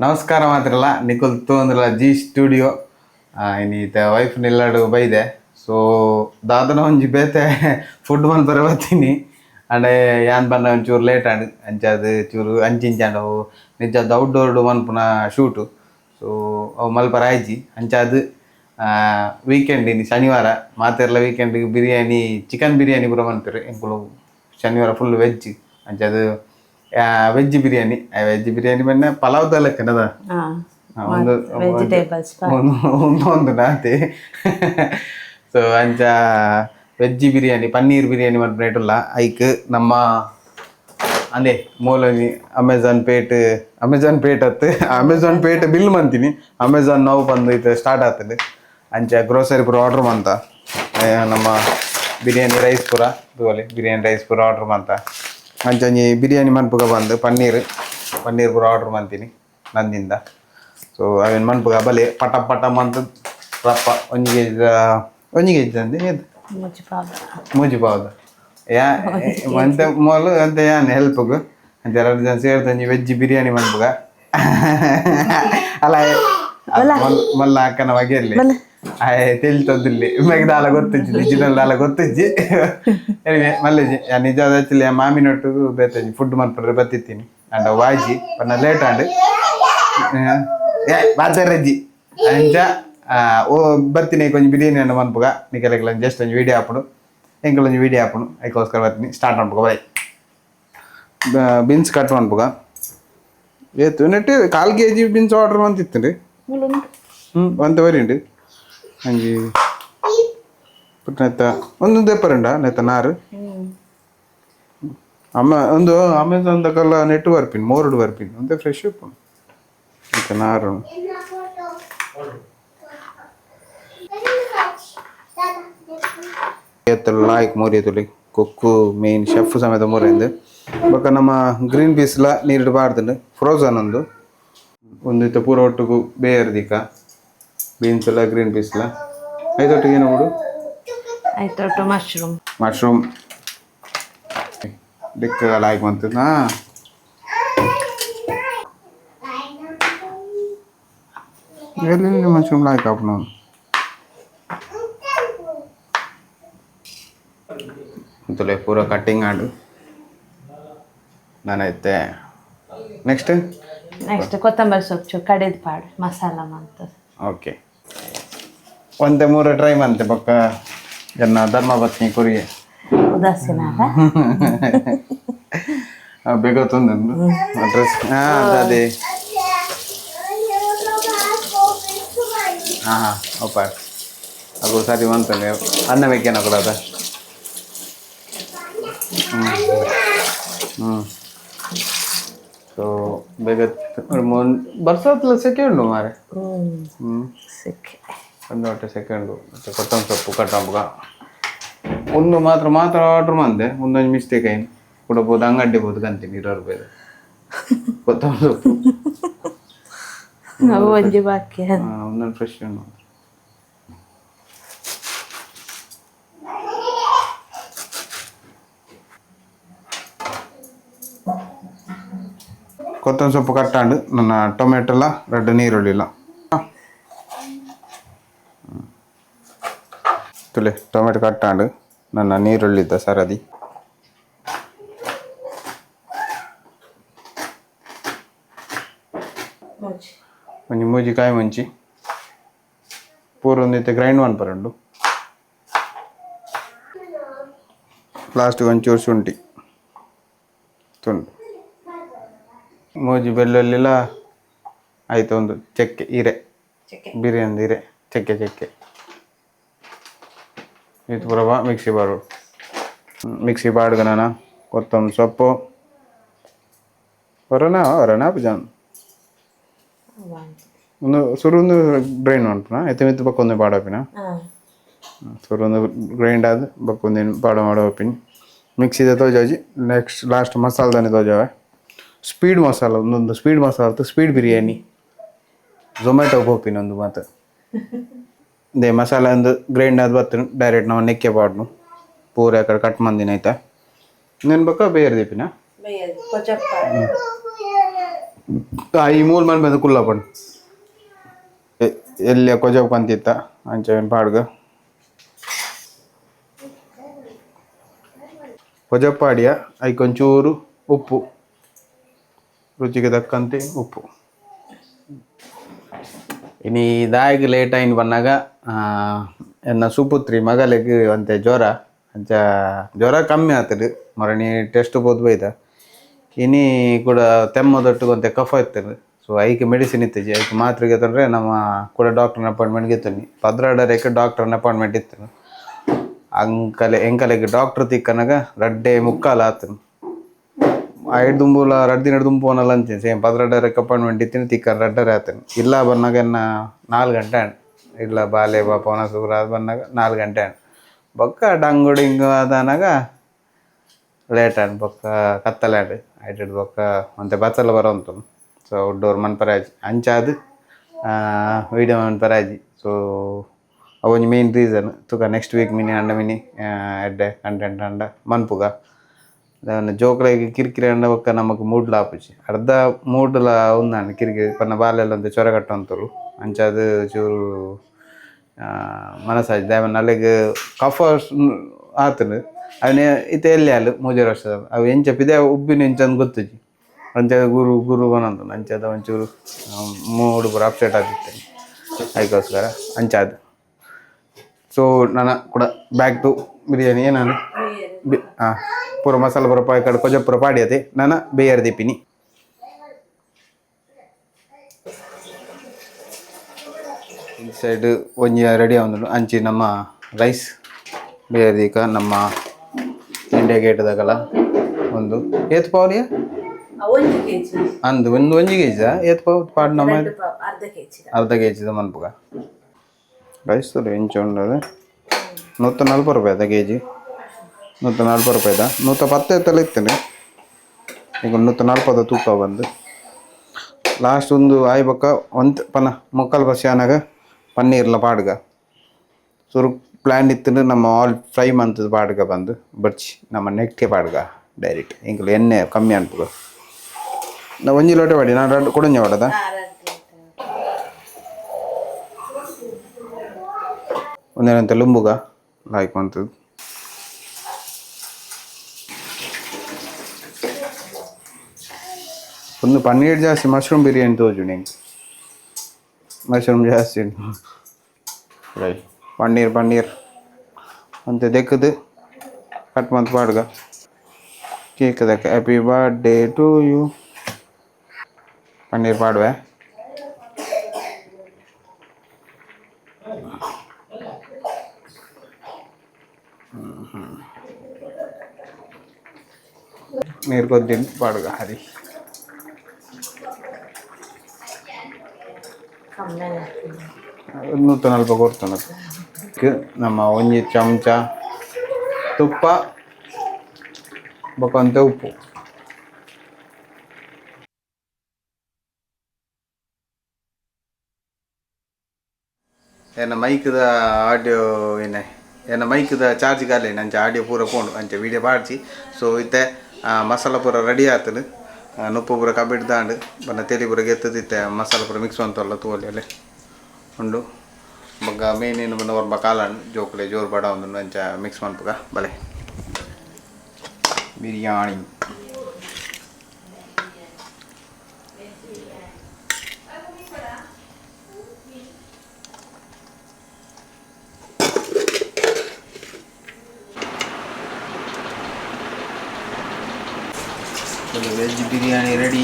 ನಮಸ್ಕಾರ ಮಾತ್ರಲ್ಲ ನಿಖುಲ್ ತೊಂದ್ರಲ್ಲ G studio ಇನ್ನೀತ wife ನಿಲ್ಲಾಡು ಬೈದೆ so ದಾದನ ಒಂಜಿ ಬೇತೆ ಫುಡ್ ಮನ್ ಬರಬತ್ತೀನಿ ಅಂಡೆ ಯಾನ್ ಬನ್ನ ಒಂಚೂರು ಲೇಟ್ ಆಂಡ್ ಅಂಚಾದ ಚೂರು ಅಂಚಿಂಚಾಂಡವು ನಿಜದ ಔಟ್ಡೋರ್ಡು ಮನ್ಪುನ ಶೂಟು ಸೊ ಅವು ಮಲ್ಪರ ಆಯ್ಜಿ ಅಂಚಾದ ವೀಕೆಂಡ್ ಇನ್ನು ಶನಿವಾರ ಮಾತೆರ್ಲ ವೀಕೆಂಡ್ಗೆ ಬಿರಿಯಾನಿ ಚಿಕನ್ ಬಿರಿಯಾನಿ ಪೂರ ಮನ್ಪೆರು ಎಂಕುಲು ಶನಿವಾರ ಫುಲ್ ವೆಜ್ ಅಂಚಾದ ವೆಜ್ ಬಿರಿಯಾನಿ ಬನ್ನೆ ಪಲಾವ್ ಲೆಕ್ಕನದ ಒಂದು ಒಂದು ನಾತೆ ಸೊ ಅಂಚ ವೆಜ್ ಬಿರಿಯಾನಿ ಪನ್ನೀರ್ ಬಿರಿಯಾನಿ ಮಾಡ್ಬಿಟ್ಟಿಲ್ಲ ಐಕ್ ನಮ್ಮ ಅಂದೇ ಮೂಲನಿ ಅಮೆಝಾನ್ ಪೇಟ್ ಹತ್ತು ಅಮೆಝಾನ್ ಪೇಟ್ ಬಿಲ್ ಮಂತೀನಿ ಅಮೆಝಾನ್ ನಾವು ಬಂದು ಇದು ಸ್ಟಾರ್ಟ್ ಆಗ್ತದೆ ಅಂಚ ಗ್ರೋಸರಿ ಪೂರ ಆರ್ಡ್ರ್ ಮಂತ ನಮ್ಮ ಬಿರಿಯಾನಿ ರೈಸ್ ಪೂರ ಆರ್ಡ್ರ್ ಮಂತ ಅಂಚಂಜಿ ಬಿರಿಯಾನಿ ಮನ್ಪುಗ ಬಂದು ಪನ್ನೀರ್ ಪೂರ ಆರ್ಡ್ರ್ ಮಾಡ್ತೀನಿ ನಂದಿಂದ ಸೊ ಅವೇನು ಮನ್ಪುಗ ಬಲೆ ಪಟ ಮಂತ್ ರಪ್ಪ ಒಂಜಿ ಕೆಜಿ ಅಂದೆ ಮೂಜಿ ಪಾವ್ದು ಯಾ ಮಂತೆ ಮೊಲು ಅಂತ ಯಾನ್ ಹೆಲ್ಪ್ಗು ಅಂತ 2 ಜನ ಸೇರ್ತಂಜಿ ವೆಜ್ ಬಿರಿಯಾನಿ ಮನ್ಪುಗ ಅಲ್ಲ ಮಲ್ಲ ಅಕ್ಕನ ಬಗೆಯಲ್ಲಿ ತಿಳಿತದಿಲ್ಲಿ ಮೆಗದಾಲ ಗೊತ್ತಿಜ್ಜಿ ನಿಜಿನಲ್ಲ ಗೊತ್ತಿಜ್ಜಿ ಮಲ್ಲೆಜಿ ನಿಜವಾದ ಆಕ್ಚುಲಿ ಮಾಮಿನೊಟ್ಟಿಗೂ ಬೇತಜ್ಜಿ ಫುಡ್ ಮನ್ಪಡ್ರೆ ಬತ್ತಿತ್ತೀನಿ ಅಂಡ ವಾಜಿ ಪನ್ನ ಲೇಟ್ ಆಂಡ್ ಬಾತರಜ್ಜಿ ಅಂಚ ಓ ಬತ್ತೀನಿ ಕೊಂಚ ಬಿರಿಯಾನಿ ಅನ್ನ ಮನ್ಪುಗ ನಿಕಲೆಗ್ಲ ಜಸ್ಟ್ ಒಂಜಿ ವೀಡಿಯೋ ಹಾಪುಡು ಎಂಕಲೊಂಜಿ ವೀಡಿಯೋ ಹಾಪುನು ಅದಕ್ಕೋಸ್ಕರ ಬರ್ತೀನಿ ಸ್ಟಾರ್ಟ್ ಮಾಡ್ಪುಗ ಬೈ ಬೀನ್ಸ್ ಕಟ್ ಮನ್ಪುಗ ಏತು ನೆಟ್ಟು 1/4 kg ಬೀನ್ಸ್ ಆರ್ಡರ್ ಮಂತಿತ್ತು ರೀ ಒಂತವರಿ ಉಂಡು ಹಂಗೆ ಪುಟ್ಟ ಒಂದು ದೆಪ್ಪರಂಡ ನೆತ್ತ ನಾರು ಒಂದು ಅಮೆಝಾನ್ ದಕಲ್ಲ ನೆಟ್ ಬರ್ಪಿನ್ 3 ಬರ್ಪಿನ್ ಒಂದೇ ಫ್ರೆಶ್ ಉಪ್ಪು ನೆತ್ತ ನಾರು ಎತ್ತಲ್ಲ ಲಾಯ್ಕ್ ಮೂರಿ ಎತ್ತಲಿ ಕೊಕ್ಕು ಮೇನ್ ಶೆಫ್ ಸಮೇತ ಮೂರಿಂದ ಬೊಕ್ಕ ನಮ್ಮ ಗ್ರೀನ್ ಪೀಸ್ಲ ನೀರಿಡು ಬಾರ್ದುಂಡು ಫ್ರೋಝನ್ ಒಂದು ಇತ್ತ ಪೂರ ಒಟ್ಟಿಗೂ ಬೇಯರ್ದಿಕ್ಕ ಬೀನ್ಸ್ ಎಲ್ಲ ಗ್ರೀನ್ ಪೀಸ್ಲ ಐದೊಟ್ಟಿಗೆ ಏನು ಬಿಡು ಐದೊಟ್ಟು ಮಶ್ರೂಮ್ ದಿಕ್ಕ ಲಾಯ್ಕ್ ಬಂತದ ಎಲ್ಲಿ ಮಶ್ರೂಮ್ ಲಾಯ್ಕ್ ಹಾಪು ನಾವು ಅಂತಲೇ ಪೂರ ಕಟ್ಟಿಂಗ್ ಆಡು ನಾನೈತೆ ನೆಕ್ಸ್ಟ್ ಕೊತ್ತಂಬರಿ ಸೊಪ್ಪು ಕಡೆದು ಪಾಡು ಮಸಾಲ ಮಂತ ಓಕೆ ಒಂದೆ 3 ಟ್ರೈ ಮಂತೆ ಪಕ್ಕ ಜನ ಧರ್ಮಪತ್ನಿ ಕುರಿ ಉದಾಸೀನ ಬೇಗ ತಂದು ಅಡ್ರೆಸ್ ಅದೇ ಹಾಂ ಒಪ್ಪ ಅದು ಸರಿ ಬಂತಂದೆ ಅನ್ನ ಬೇಕೇನ ಕೂಡ ಅದ ಸೊ ಬೇಗ ಬರ್ಸತ್ಲ ಸೆಕೆಂಡು ಮಾರೆ ಒಂದು ಹೊಟ್ಟೆ ಸೆಕೆಂಡು ಮತ್ತು ಕೊತ್ತಂಬರಿ ಸೊಪ್ಪು ಕಟ್ಟಂಬುಗ ಒಂದು ಮಾತ್ರ ಆರ್ಡ್ರ್ ಮಂದೆ ಒಂದೊಂದು ಮಿಸ್ಟೇಕ್ ಆಯ್ತು ಕೊಡಬಹುದು ಅಂಗಡಿ ಕಂತೀನಿ 20 ರೂಪಾಯಿ ಕೊತ್ತಂಬರಿ ಸೊಪ್ಪು ಒಂದೊಂದು ಫ್ರೆಶ್ ಉಂಟು ಕೊತ್ತಂಬರಿ ಸೊಪ್ಪು ಕಟ್ಟಾಂಡು ನನ್ನ ಟೊಮೆಟೊಲ್ಲ 2 ನೀರುಳ್ಳಿಲ್ಲ ತುಲೆ ಟೊಮೆಟೊ ಕಟ್ಟಾಂಡು ನನ್ನ ನೀರುಳ್ಳಿದ್ದ ಸರದಿ ಒಂಜಿ ಮೂಜಿ ಕಾಯಿ ಮುಂಚಿ ಪೂರ ಒಂದೈತೆ ಗ್ರೈಂಡ್ ಮನ್ಪರಂಡು ಲಾಸ್ಟಿಗೆ ಒಂಚೂರು ಶುಂಠಿ ತುಂಡು ಮೂಜಿ ಬೆಳ್ಳುಳ್ಳಿಲ್ಲ ಆಯ್ತು ಒಂದು ಚಕ್ಕೆ ಹೀರೆ ಬಿರಿಯಾನಿ ಹೀರೆ ಚಕ್ಕೆ ಇದು ಪೂರ ಮಿಕ್ಸಿ ಬಾಡ್ಗ ನಾನು ಕೊತ್ತಂಬರಿ ಸೊಪ್ಪು ಹೊರನಾ ಜಾನ್ ಒಂದು ಗ್ರೈಂಡ್ ಮಾಡ್ಪುನ ಎತ್ತು ಬಕ್ಕೊಂದು ಬಾಡೋಪಿನ ಸುರೊಂದು ಗ್ರೈಂಡ್ ಆದ ಬಕ್ಕೊಂದೇನು ಮಾಡೋಪಿನಿ ಮಿಕ್ಸಿದ ತೋಜಾಜಿ ನೆಕ್ಸ್ಟ್ ಲಾಸ್ಟ್ ಮಸಾಲದಾನೆ ತೋಜಾವೆ ಸ್ಪೀಡ್ ಮಸಾಲ ಒಂದೊಂದು speed masala speed biryani Zomato ಹೋಪಿನ ಒಂದು ಮಾತು ದೇ ಮಸಾಲ ಒಂದು ಗ್ರೈಂಡ್ ಆದ ಬತ್ತನು ಡೈರೆಕ್ಟ್ ನಾವು ನೆಕ್ಕೆ ಪಾಡ್ನು ಪೂರ ಕಡೆ ಕಟ್ ಮಂದಿನ ಆಯ್ತಾ ನೆನ್ಬೇಕ ಬೇರೆ ದೀಪಿನ ಈ ಮೂಲ ಮನೆ ಬಂದು ಕುಲ್ಲ ಪಂಡು ಎಲ್ಲಿ ಕೊಜವ್ ಪಂತಿತ್ತ ಅಂಚೆನ್ ಪಾಡ್ಗ ಕೊಜಪ್ಪಾಡಿಯ ಐಕೊಂಚೂರು ಉಪ್ಪು ರುಚಿಗೆ ತಕ್ಕಂತೆ ಉಪ್ಪು ಇನ್ನು ದಾಯಿಗೆ ಲೇಟ್ ಆಯ್ನು ಬಂದಾಗ ಎನ್ನ ಸುಪುತ್ರಿ ಮಗಲಿಗೆ ಅಂತೆ ಜ್ವರ ಅಂಚ ಜ್ವರ ಕಮ್ಮಿ ಆಗ್ತದೆ ಮರಣಿ ಟೆಸ್ಟ್ ಬೋದು ಬೈದ ಇನಿ ಕೂಡ ತೆಮ್ಮದೊಟ್ಟು ಕೊಂತೆ ಕಫ ಇರ್ತದೆ ಸೊ ಐಕೆ ಮೆಡಿಸಿನ್ ಇತ್ತಜಿ ಐಕೆ ಮಾತ್ರೆಗೆ ತಂದರೆ ನಮ್ಮ ಕೂಡ ಡಾಕ್ಟರ್ನ ಅಪಾಯಿಂಟ್ಮೆಂಟ್ಗೆ ಇತ್ತು ಪದ್ರಾಡರೇಕೆ ಡಾಕ್ಟರ್ನ ಅಪಾಯಿಂಟ್ಮೆಂಟ್ ಇತ್ತು ಎಂಕಲೆಗೆ ಡಾಕ್ಟರ್ ತಿಕ್ಕನಾಗ ರಡ್ಡೆ ಮುಕ್ಕಾಲ ಆತನು ಐದು ದುಂಬುಲ ರಡ್ಡು ದಿನ ದುಂಪುವನಲ್ಲ ಅಂತೀನಿ ಸೇಮ್ ಪದ್ರಾಡರೇಕೆ ಅಪಾಯಿಂಟ್ಮೆಂಟ್ ಇತ್ತೀನಿ ತಿಕ್ಕ ರಡ್ಡರೆ ಆತನು ಇಲ್ಲ ಬಂದಾಗ ಎನ್ನ 4 ಗಂಟೆ ಅಣ್ಣ ಇಲ್ಲ ಬಾಲೆ ಬಾಪವನ ಸುಗ್ರ ಬಂದಾಗ 4 ಗಂಟೆ ಅಣ್ಣ ಬೊಕ್ಕ ಡಂಗುಡಿಂಗು ಅದಾನಾಗ ಲೇಟ್ ಅಣ್ಣ ಬೊಕ್ಕ ಕತ್ತಲೆ ಆಡು ಆಯ್ತು ಬೊಕ್ಕ ಮತ್ತೆ ಬಚ್ಚಲ ಬರೋಂತು ಸೊ ಔಟ್ಡೋರ್ ಮನ್ಪರಾಜಿ ಅಂಚಾದು ವೀಡಿಯೋ ಮನ್ಪರಾಜಿ ಸೊ ಅವೊಂದು ಮೇನ್ ರೀಸನ್ ತುಕ ನೆಕ್ಸ್ಟ್ ವೀಕ್ ಮಿನಿ ಅಂಡ ಮಿನಿ ಎಡ್ಡೆ ಕಂಟೆಂಟ್ ಅಂಡ ಮನ್ಪುಗ ಜೋಕ್ಲೆಗೆ ಕಿರಿಕಿರಿ ಅಂಡ ಬೊಕ್ಕ ನಮಗೆ ಮೂಡ್ಲ ಆಪುಜಿ ಅರ್ಧ ಮೂಡ್ಲ ಉಂದಾಂಡ ಕಿರಿಕಿರಿ ಪನ್ನ ಬಾಲೆಲ್ಲ ಒಂದು ಚೊರ ಕಟ್ಟಂತರು ಅಂಚಾದು ಚೂರು ಮನಸ್ಸಾಜಿ ದಾಯಮನ್ ಅಲ್ಲಿಗೆ ಕಫ ಆತನು ಅವನೇ ಇತ್ತೆ ಎಲ್ಲಿ ಅಲ್ಲ 3 ವರ್ಷದ ಅವು ಎಂಚಪ್ಪಿದೆ ಉಬ್ಬಿನ ಎಂಚಂದು ಗೊತ್ತುಜಿ ಅಂಚದ ಗುರು ಬನಂತ ಅಂಚದ ಒಂಚೂರು ಮೂಡು ಪೂರ ಅಪ್ಸೆಟ್ ಆಗಿರ್ತೇನೆ ಅದಕ್ಕೋಸ್ಕರ ಅಂಚಾದು ಸೊ ನಾನು ಕೂಡ ಬ್ಯಾಕ್ ಟು ಬಿರಿಯಾನಿ ನಾನು ಪೂರ ಮಸಾಲ ಪೂರ ಪಾಯ್ ಕಡೆ ಕೊಜ ಪೂರ ಪಾಡಿಯತೆ ನಾನು ಬೇಯರ್ ದಿಪ್ಪಿನಿ ಈ ಸೈಡ್ ಒಂಜಿ ರೆಡಿ ಆಗೊಂಡು ಅಂಚಿ ನಮ್ಮ ರೈಸ್ ಬೇಯರ್ದಿಕ ನಮ್ಮ ಇಂಡಿಯಾ ಗೇಟ್ದಾಗಲ ಒಂದು ಏತ್ ಪಾವಲಿಯ ಅಂದು ಒಂದು 1 kg ಏತ್ ಪಾವ್ ಪಾಡ್ ನಮ್ಮ ಅರ್ಧ kg ಮನ್ಪುಗ ರೈಸ್ ಎಂಚ ಉಂಡದು 140 ರೂಪಾಯಿ ಅದ ಕೆಜಿ 140 ರೂಪಾಯಿದ 110 ಎತ್ತಲ್ಲ ಇತ್ತೇನೆ ಈಗ 140 ತೂಕ ಬಂದು ಲಾಸ್ಟ್ ಒಂದು ಆಯ್ ಬೊಕ್ಕ ಒಂದು ಪನ ಮುಕ್ಕಾಲು ಬಸ್ ಆನಾಗ ಪನ್ನೀರ್ಲ ಪಾಡ್ಗ ಸುರು ಪ್ಲ್ಯಾನ್ ಇತ್ತು ನಮ್ಮ ಆಲ್ ಫ್ರೈ ಮಂತದ ಪಾಡ್ಗ ಬಂದು ಬಡ್ಚಿ ನಮ್ಮ ನೆಕ್ಕೆ ಪಾಡ್ಗ ಡೈರೆಕ್ಟ್ ಇಂಕಲು ಎಣ್ಣೆ ಕಮ್ಮಿ ಅನ್ಪುಗ ನಾ ಒಂಜಿ ಲೋಟೆ ಪಾಡಿ ನಾನು ರಡ್ಡು ಕೊಡಂಜ ಮಾಡದ ಒಂದೇನಂತ ಲುಂಬುಗ ಲಾಯ್ಕ್ ಅಂತದ್ದು ಒಂದು ಪನ್ನೀರ್ ಜಾಸ್ತಿ ಮಶ್ರೂಮ್ ಬಿರಿಯಾನಿ ತೋಜು ನಿಂಗೆ ಮಶ್ರೂಮ್ ಜಾಸ್ತಿ ರೈ ಪನ್ನೀರ್ ಅಂತ ದೆಕ್ಕದು ಕಟ್ ಮಂತ್ ಪಾಡ್ಗ ಕೇಕ್ ಅದಕ್ಕೆ happy birthday to you paneer ಪಾಡ್ವೆ ನೀರು ಕೊದ್ದಿನ ಪಾಡ್ಗ ಹರಿ 140 ಕೊಡ್ತಾನೆ ನಮ್ಮ ಒಂಜಿ ಚಮಚ ತುಪ್ಪ ಬೊಕ್ಕಂತೆ ಉಪ್ಪು ಏನ ಮೈಕ್ದ ಆಡಿಯೋ ಏನೇ ಏನ ಮೈಕ್ದ ಚಾರ್ಜ್ ಕಾಲ ಅಂಚೆ ಆಡಿಯೋ ಪೂರ ಪೋಂಡು ಅಂಚೆ ವೀಡಿಯೋ ಪಾಡ್ಸಿ ಸೊ ಇತ್ತೆ ಮಸಾಲ ಪೂರ ರೆಡಿ ಆತನು ನುಪ್ಪು ಪೂರ ಕಬ್ಬಿಟ್ಟು ದಾಂಡು ಬನ್ನ ತೆಲಿ ಪೂರ ಗೆತ್ತದಿತ್ತೆ ಮಸಾಲ ಪೂರ ಮಿಕ್ಸ್ ಅಂತಲ್ಲ ತೂವಲ್ಲಿ ಅಲ್ಲೇ ಉಂಡು ಬಗ್ಗ ಮೇನೇನು ಬಂದು ಒರ್ಬ ಕಾಲಣ್ಣು ಜೋಕುಲೆ ಜೋರು ಬಡ ಒಂದು ಅಂಚ ಮಿಕ್ಸ್ ಮನ್ಪುಗ ಬಲೆ ಬಿರಿಯಾನಿ ವೆಜ್ ಬಿರಿಯಾನಿ ರೆಡಿ